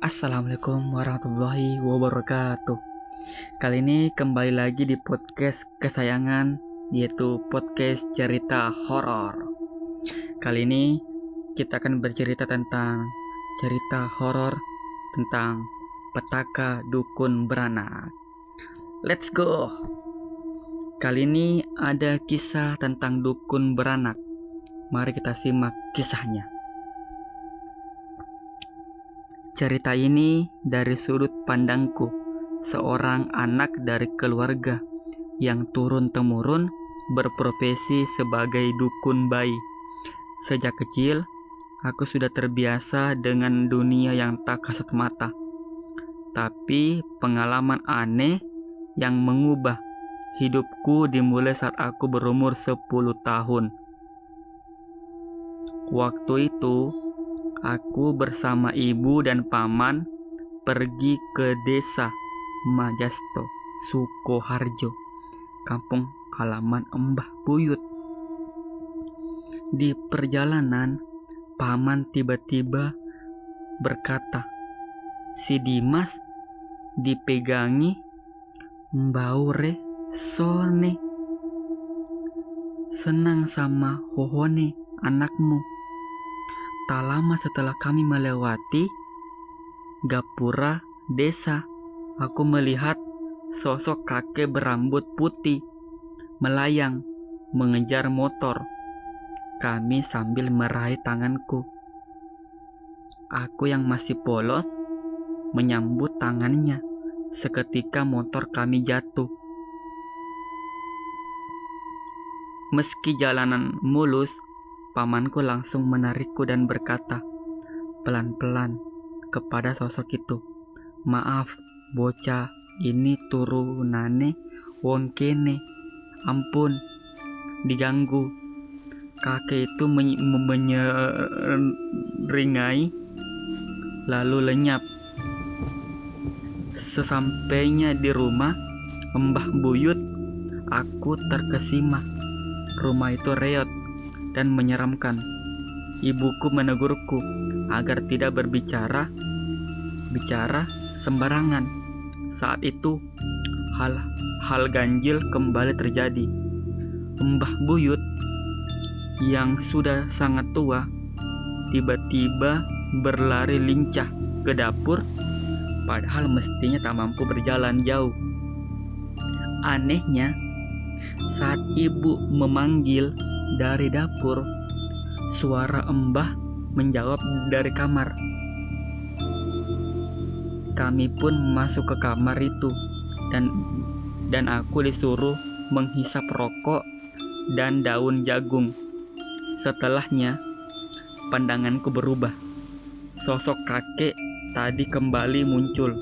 Assalamualaikum warahmatullahi wabarakatuh. Kali ini kembali lagi di podcast kesayangan, yaitu podcast cerita horor. Kali ini kita akan bercerita tentang cerita horor tentang petaka dukun beranak. Let's go. Kali ini ada kisah tentang dukun beranak. Mari kita simak kisahnya. Cerita ini dari sudut pandangku, seorang anak dari keluarga yang turun-temurun berprofesi sebagai dukun bayi. Sejak kecil, aku sudah terbiasa dengan dunia yang tak kasat mata. Tapi pengalaman aneh yang mengubah hidupku dimulai saat aku berumur 10 tahun. Waktu itu, aku bersama ibu dan paman pergi ke desa Majasto, Sukoharjo, kampung halaman Mbah Buyut. Di perjalanan, paman tiba-tiba berkata, "Si Dimas dipegangi mbaure sone. Senang sama Hohone anakmu." Tak lama setelah kami melewati gapura desa, aku melihat sosok kakek berambut putih melayang mengejar motor kami sambil meraih tanganku. Aku yang masih polos menyambut tangannya. Seketika motor kami jatuh. Meski jalanan mulus, pamanku langsung menarikku dan berkata pelan-pelan kepada sosok itu, "Maaf, bocah, ini turunane wong kene. Ampun, diganggu." Kakek itu menyeringai lalu lenyap. Sesampainya di rumah Mbah Buyut, aku terkesima. Rumah itu reot dan menyeramkan. Ibuku menegurku agar tidak bicara sembarangan. Saat itu hal ganjil kembali terjadi. Mbah Buyut yang sudah sangat tua tiba-tiba berlari lincah ke dapur, padahal mestinya tak mampu berjalan jauh. Anehnya, saat ibu memanggil dari dapur, suara Mbah menjawab dari kamar. Kami pun masuk ke kamar itu dan aku disuruh menghisap rokok dan daun jagung. Setelahnya, pandanganku berubah. Sosok kakek tadi kembali muncul,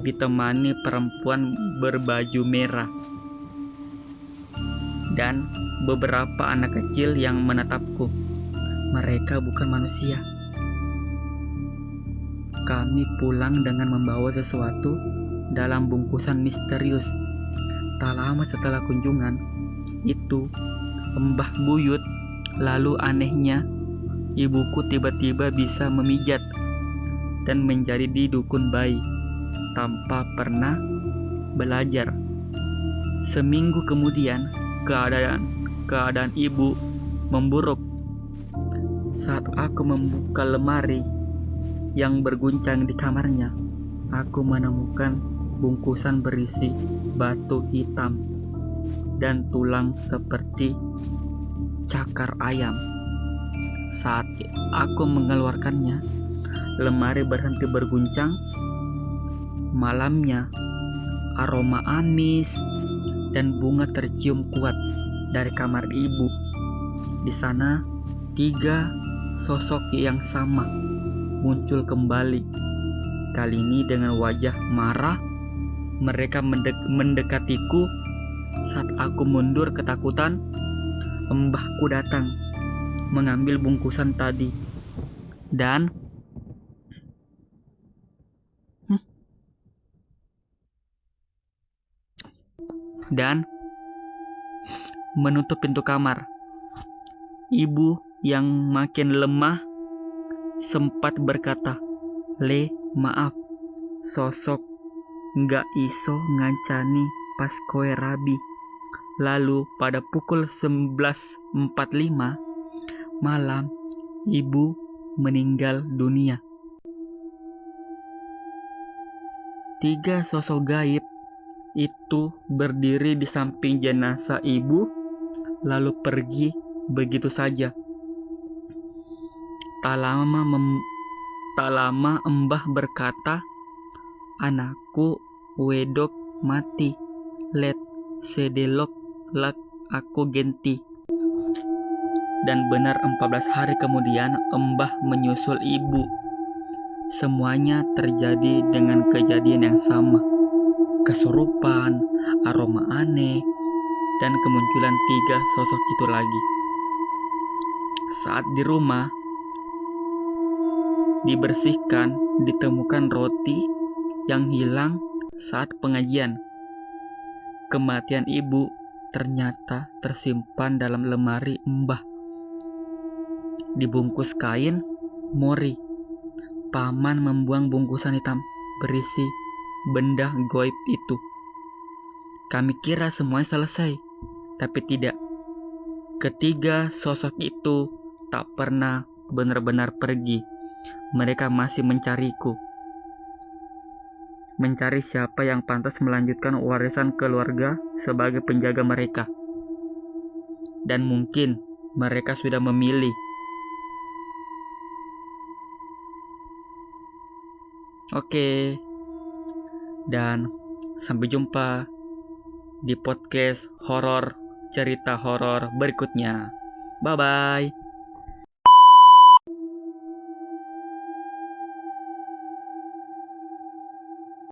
ditemani perempuan berbaju merah dan beberapa anak kecil yang menatapku. Mereka bukan manusia. Kami pulang dengan membawa sesuatu dalam bungkusan misterius. Tak lama setelah kunjungan itu, Mbah Buyut, lalu anehnya, ibuku tiba-tiba bisa memijat dan menjadi dukun bayi tanpa pernah belajar. Seminggu kemudian, keadaan ibu memburuk. Saat aku membuka lemari yang berguncang di kamarnya, aku menemukan bungkusan berisi batu hitam dan tulang seperti cakar ayam. Saat aku mengeluarkannya, lemari berhenti berguncang. Malamnya, aroma amis dan bunga tercium kuat dari kamar ibu. Di sana, 3 sosok yang sama muncul kembali. Kali ini dengan wajah marah, mereka mendekatiku. Saat aku mundur ketakutan, mbahku datang mengambil bungkusan tadi dan menutup pintu kamar. Ibu yang makin lemah sempat berkata, "Le, Maaf, sosok nggak iso ngancani pas koe rabi. Lalu pada pukul 11.45 malam, ibu meninggal dunia. 3 sosok gaib itu berdiri di samping jenazah ibu, lalu pergi begitu saja. Tak lama Embah berkata, "Anakku wedok mati, let sedelok lak aku genti." Dan benar 14 hari kemudian Embah menyusul ibu. Semuanya terjadi dengan kejadian yang sama. Kesurupan, aroma aneh, dan kemunculan 3 sosok itu lagi. Saat di rumah dibersihkan, ditemukan roti yang hilang saat pengajian. Kematian ibu ternyata tersimpan dalam lemari Embah. Dibungkus kain mori. Paman membuang bungkusan hitam berisi benda goib itu. Kami kira semuanya selesai, tapi tidak. Ketiga sosok itu tak pernah benar-benar pergi. Mereka masih mencariku. Mencari siapa yang pantas melanjutkan warisan keluarga sebagai penjaga mereka. Dan mungkin mereka sudah memilih. Oke. Dan sampai jumpa di podcast horor, cerita horor berikutnya. Bye-bye.